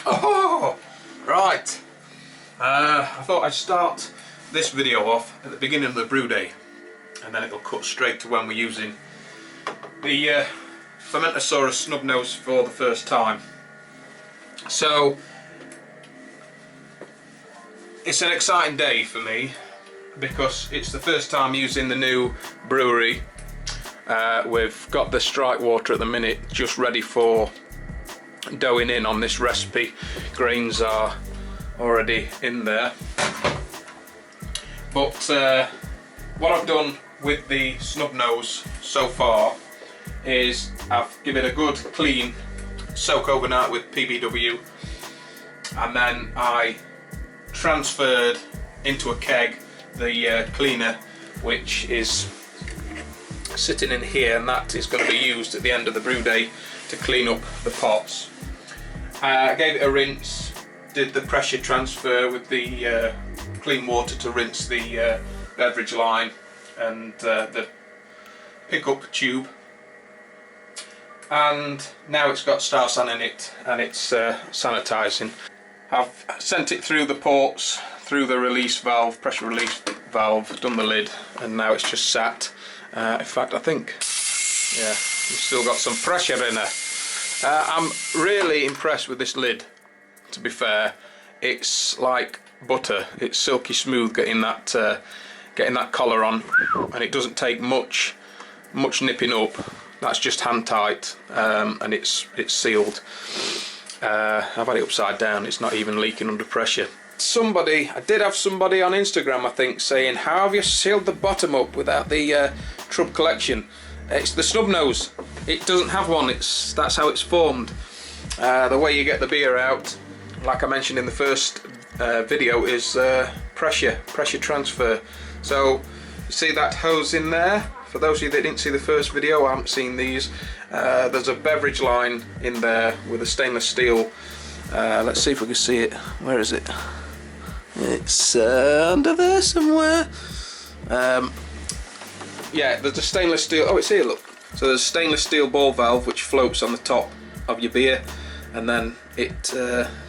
Oh, right. I thought I'd start this video off at the beginning of the brew day, and then it'll cut straight to when we're using the Fermentasaurus Snub for the first time. So it's an exciting day for me because it's the first time using the new brewery. We've got the strike water at the minute just ready for doughing in on this recipe. Grains are already in there, but what I've done with the snub nose so far is I've given it a good clean soak overnight with PBW, and then I transferred into a keg the cleaner, which is sitting in here, and that is going to be used at the end of the brew day to clean up the pots. I gave it a rinse, did the pressure transfer with the clean water to rinse the beverage line and the pickup tube, and now it's got Starsan in it and it's sanitising. I've sent it through the ports, through the release valve, pressure release valve, done the lid, and now it's just sat. In fact, I think, yeah, we've still got some pressure in there. I'm really impressed with this lid, to be fair. It's like butter. It's silky smooth getting that collar on, and it doesn't take much nipping up. That's just hand tight, and it's sealed. I've had it upside down. It's not even leaking under pressure. I did have somebody on Instagram, I think, saying, how have you sealed the bottom up without the Trub collection? It's the snub nose. It doesn't have one. That's how it's formed. The way you get the beer out, like I mentioned in the first video, is pressure transfer. So you see that hose in there? For those of you that didn't see the first video, I haven't seen these. There's a beverage line in there with a stainless steel. Let's see if we can see it. Where is it? It's under there somewhere. Yeah, there's a stainless steel. Oh, it's here, look. So there's a stainless steel ball valve which floats on the top of your beer, and then it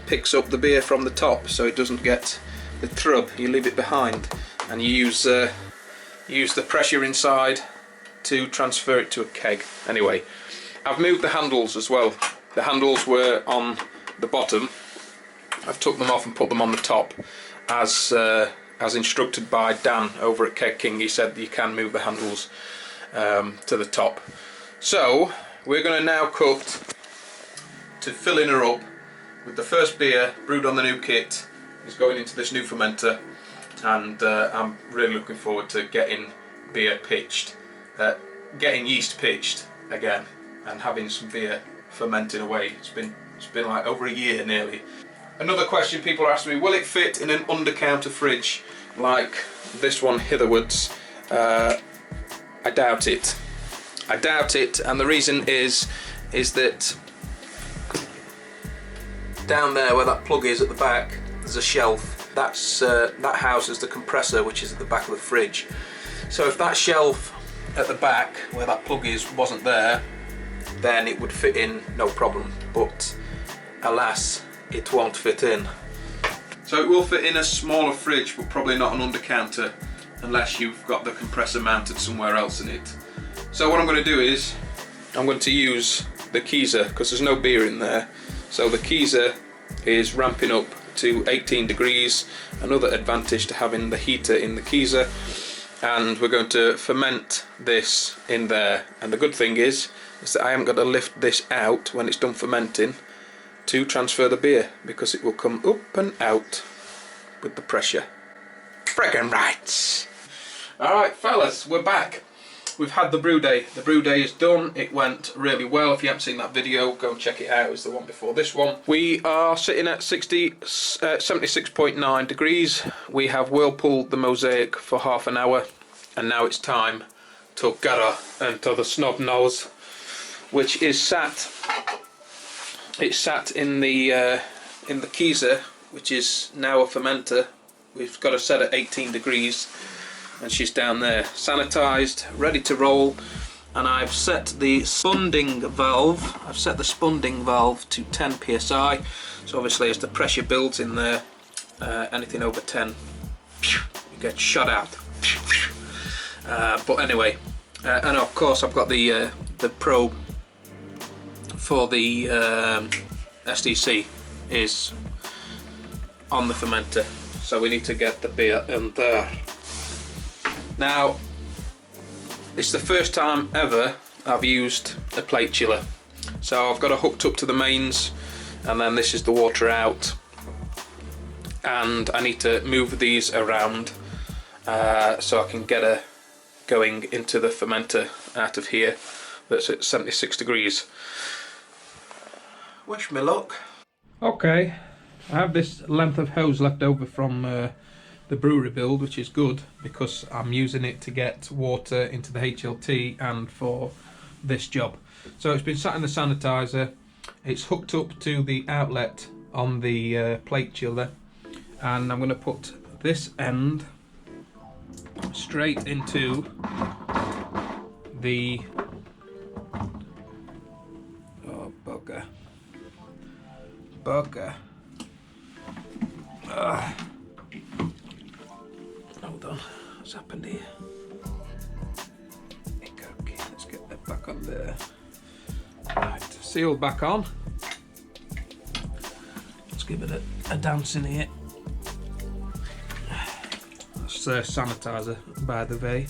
picks up the beer from the top, so it doesn't get the trub. You leave it behind, and you use the pressure inside to transfer it to a keg. Anyway, I've moved the handles as well. The handles were on the bottom. I've took them off and put them on the top, as instructed by Dan over at Keg King. He said you can move the handles to the top. So we're going to now cut to filling her up with the first beer brewed on the new kit. Is going into this new fermenter, and I'm really looking forward to getting beer pitched, getting yeast pitched again, and having some beer fermenting away. It's been like over a year nearly. Another question people are asking me, will it fit in an under-counter fridge like this one hitherwards? I doubt it. I doubt it, and the reason is that down there where that plug is at the back, there's a shelf. That houses the compressor, which is at the back of the fridge. So if that shelf at the back where that plug is wasn't there, then it would fit in no problem, but alas, it won't fit in. So it will fit in a smaller fridge, but probably not an under counter unless you've got the compressor mounted somewhere else in it. So what I'm going to do is I'm going to use the Keezer, because there's no beer in there. So the Keezer is ramping up to 18 degrees, another advantage to having the heater in the Keezer, and we're going to ferment this in there. And the good thing is that I haven't got to lift this out when it's done fermenting to transfer the beer, because it will come up and out with the pressure. Friggin' right! Alright fellas, we're back. We've had the brew day. The brew day is done. It went really well. If you haven't seen that video, go and check it out. It's the one before this one. We are sitting at 76.9 degrees. We have whirlpooled the mosaic for half an hour, and now it's time to get into the snub nose, which is sat. It's sat in the Keezer, which is now a fermenter. We've got her set at 18 degrees, and she's down there, sanitised, ready to roll. and I've set the spunding valve. I've set the spunding valve to 10 psi. So obviously, as the pressure builds in there, anything over 10, you get shot out. But anyway, and of course I've got the probe for the SDC is on the fermenter, so we need to get the beer in there. Now, it's the first time ever I've used a plate chiller, so I've got it hooked up to the mains, and then this is the water out, and I need to move these around so I can get a going into the fermenter out of here that's at 76 degrees. Wish me luck. Okay, I have this length of hose left over from the brewery build, which is good because I'm using it to get water into the HLT and for this job. So it's been sat in the sanitizer, it's hooked up to the outlet on the plate chiller, and I'm going to put this end straight into the bugger. Hold on, what's happened here? Okay, let's get that back on there. Right, seal back on. Let's give it a dance in here. That's sanitizer, by the way.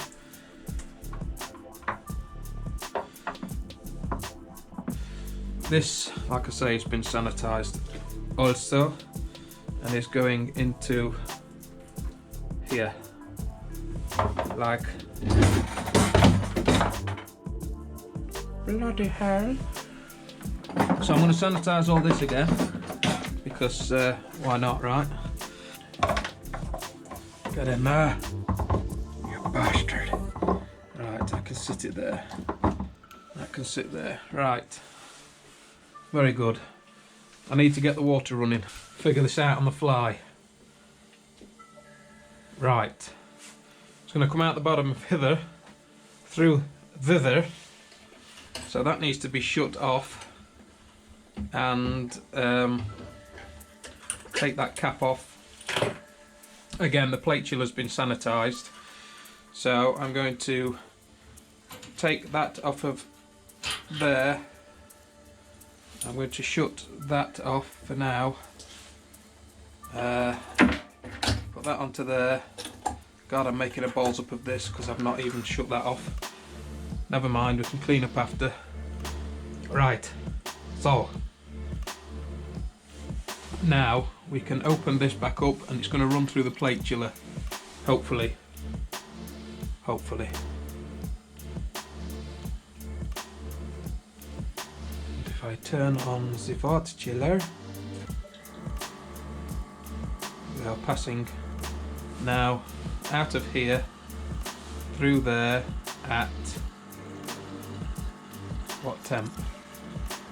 This, like I say, has been sanitized also, and is going into here, like bloody hell. So I'm going to sanitize all this again because why not, right? Get in there, you bastard. Right, I can sit it there. That can sit there. Right. Very good. I need to get the water running. Figure this out on the fly. Right. It's going to come out the bottom of hither, through thither. So that needs to be shut off. And take that cap off. Again, the plate chiller's been sanitised. So I'm going to take that off of there. I'm going to shut that off for now. Put that onto there. God, I'm making a balls up of this because I've not even shut that off. Never mind, we can clean up after. Right, so now we can open this back up and it's going to run through the plate chiller. Hopefully. Hopefully. If I turn on the water chiller, we are passing now out of here through there at what temp?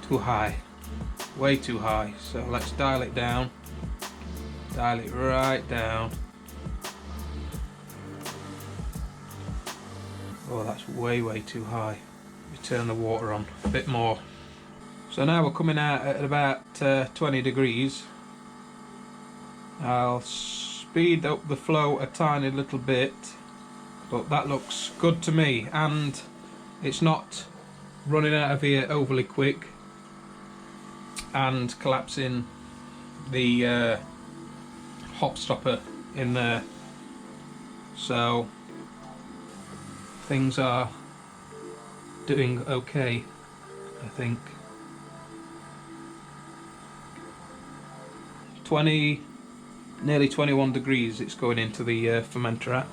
Too high, way too high. So let's dial it down, dial it right down. Oh, that's way too high. We turn the water on a bit more. So now we're coming out at about 20 degrees. I'll speed up the flow a tiny little bit, but that looks good to me, and it's not running out of here overly quick and collapsing the hop stopper in there. So things are doing okay, I think. 20, nearly 21 degrees it's going into the fermenter at,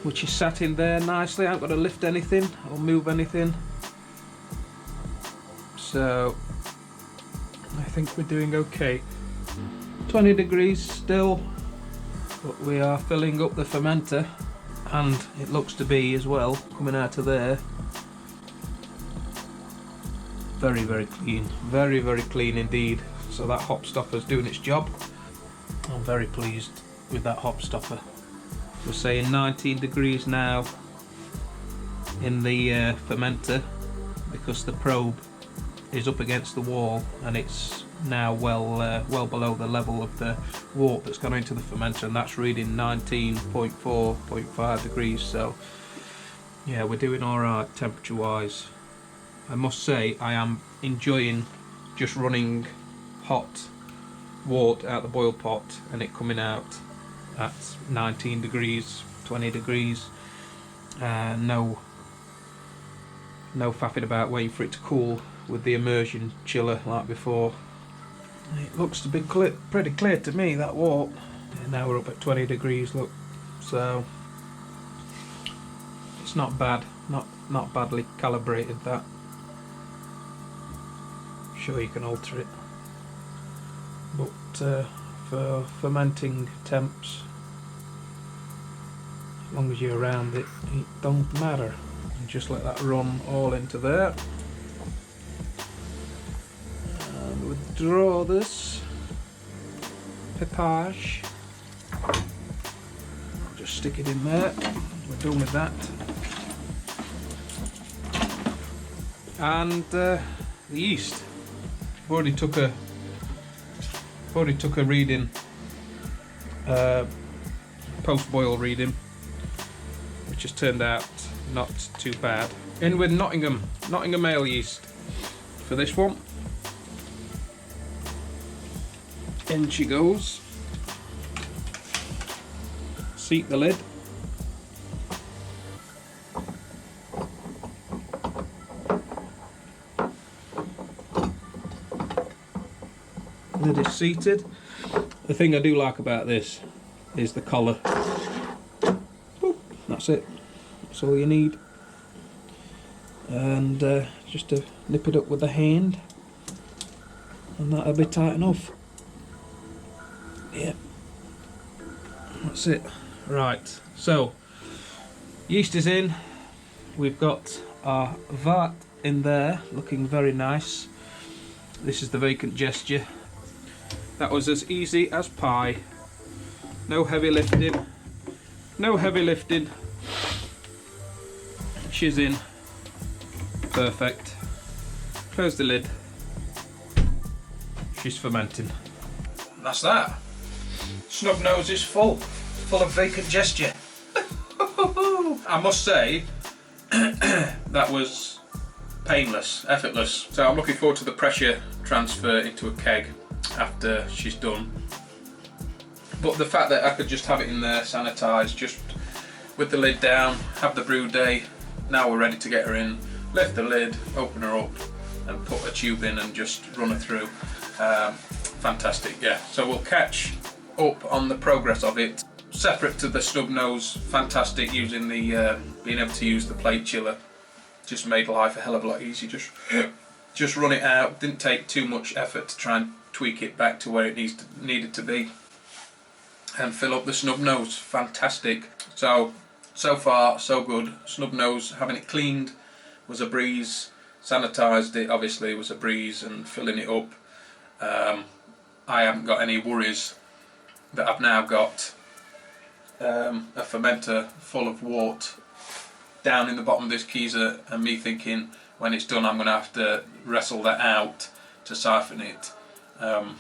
which is sat in there nicely. I haven't got to lift anything or move anything, so I think we're doing okay. 20 degrees still, but we are filling up the fermenter, and it looks to be as well coming out of there very clean, very clean indeed. So that hop stopper is doing its job. I'm very pleased with that hop stopper. We're saying 19 degrees now. in the fermenter because the probe is up against the wall and it's now well below the level of the wort that's gone into the fermenter, and that's reading 19.4.5 degrees. So yeah, we're doing alright temperature wise. I must say I am enjoying just running hot wort out the boil pot and it coming out at 19 degrees, 20 degrees. No faffing about waiting for it to cool with the immersion chiller like before. It looks to be pretty clear to me, that wort. Yeah, now we're up at 20 degrees, look. So it's not bad, not badly calibrated, that. Sure you can alter it, but for fermenting temps, as long as you're around it, it don't matter. And just let that run all into there. And withdraw this pipage. Just stick it in there. We're done with that. And the yeast. I've already took a reading, post-boil reading, which has turned out not too bad. In with Nottingham ale yeast for this one. In she goes. Seat the lid. Lid is seated. The thing I do like about this is the collar. Boop, that's it. That's all you need. And just to nip it up with the hand, and that'll be tight enough. Yep. That's it. Right. So yeast is in. We've got our vat in there, looking very nice. This is the vacant gesture. That was as easy as pie. No heavy lifting. No heavy lifting. She's in. Perfect. Close the lid. She's fermenting. That's that. Snub nose is full of vacant gesture. I must say, that was painless, effortless. So I'm looking forward to the pressure transfer into a keg after she's done. But the fact that I could just have it in there sanitised, just with the lid down, have the brew day. Now we're ready to get her in. Lift the lid, open her up, and put a tube in and just run her through. Fantastic, yeah. So we'll catch up on the progress of it. Separate to the snub nose, fantastic using the being able to use the plate chiller. Just made life a hell of a lot easier. Just run it out. Didn't take too much effort to try and tweak it back to where it needed to be. And fill up the snub nose. Fantastic. So far so good. Snub nose, having it cleaned was a breeze. Sanitised it obviously was a breeze, and filling it up. I haven't got any worries that I've now got a fermenter full of wort down in the bottom of this keezer, and me thinking when it's done I'm going to have to wrestle that out to siphon it. I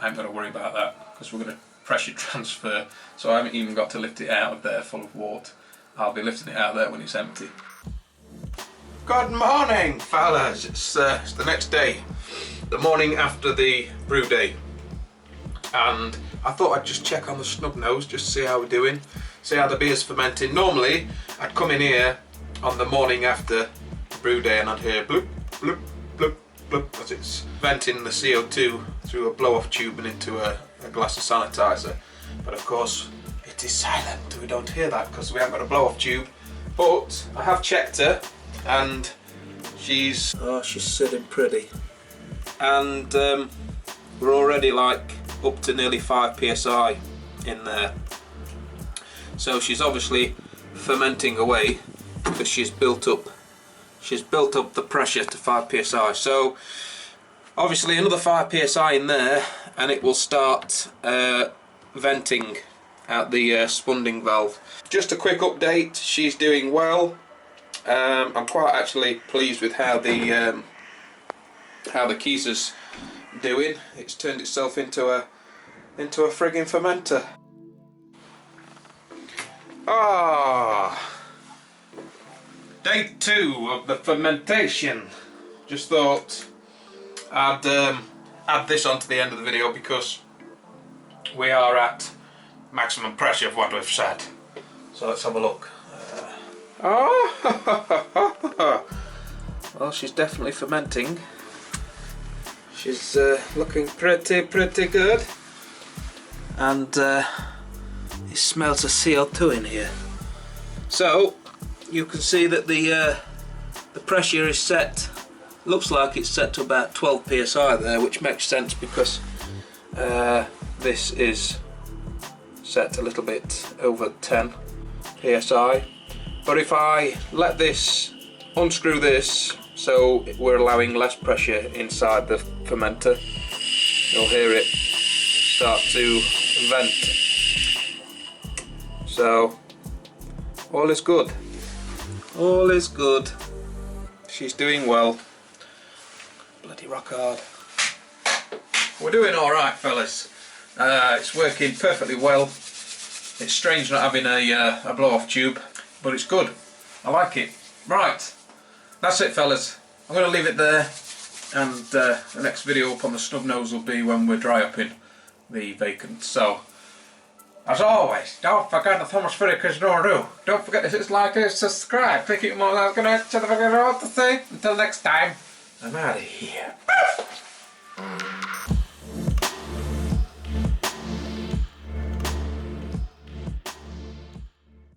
ain't got to worry about that because we're going to pressure transfer, so I haven't even got to lift it out of there full of wort. I'll be lifting it out there when it's empty. Good morning, fellas. It's the next day, the morning after the brew day, and I thought I'd just check on the snub nose, just see how we're doing, see how the beer's fermenting. Normally I'd come in here on the morning after brew day and I'd hear bloop, bloop, bloop, bloop, as it's venting the CO2 through a blow-off tube and into a glass of sanitizer. But of course it is silent, we don't hear that because we haven't got a blow-off tube. But I have checked her and she's sitting pretty, and we're already like up to nearly 5 psi in there. So she's obviously fermenting away because she's built up the pressure to 5 psi. So obviously another 5 psi in there and it will start venting out the spunding valve. Just a quick update, she's doing well. I'm quite actually pleased with how the Keezer's doing. It's turned itself into a friggin' fermenter. Day 2 of the fermentation. Just thought I'd add this on to the end of the video because we are at maximum pressure of what we've said. So let's have a look. Well, she's definitely fermenting. She's looking pretty good. And it smells of CO2 in here. So you can see that the pressure is set. Looks like it's set to about 12 psi there, which makes sense because this is set a little bit over 10 psi. But if I let this, unscrew this, so we're allowing less pressure inside the fermenter, you'll hear it start to vent. So all is good. All is good. She's doing well. Bloody rock hard. We're doing alright, fellas. It's working perfectly well. It's strange not having a blow-off tube, but it's good. I like it. Right, that's it, fellas. I'm going to leave it there, and the next video up on the snub nose will be when we're dry upping the vacant. So, as always, don't forget the Thomas Furikers do. Don't forget to hit like and subscribe. Click it more. I'm going to what to say. Until next time, I'm out of here.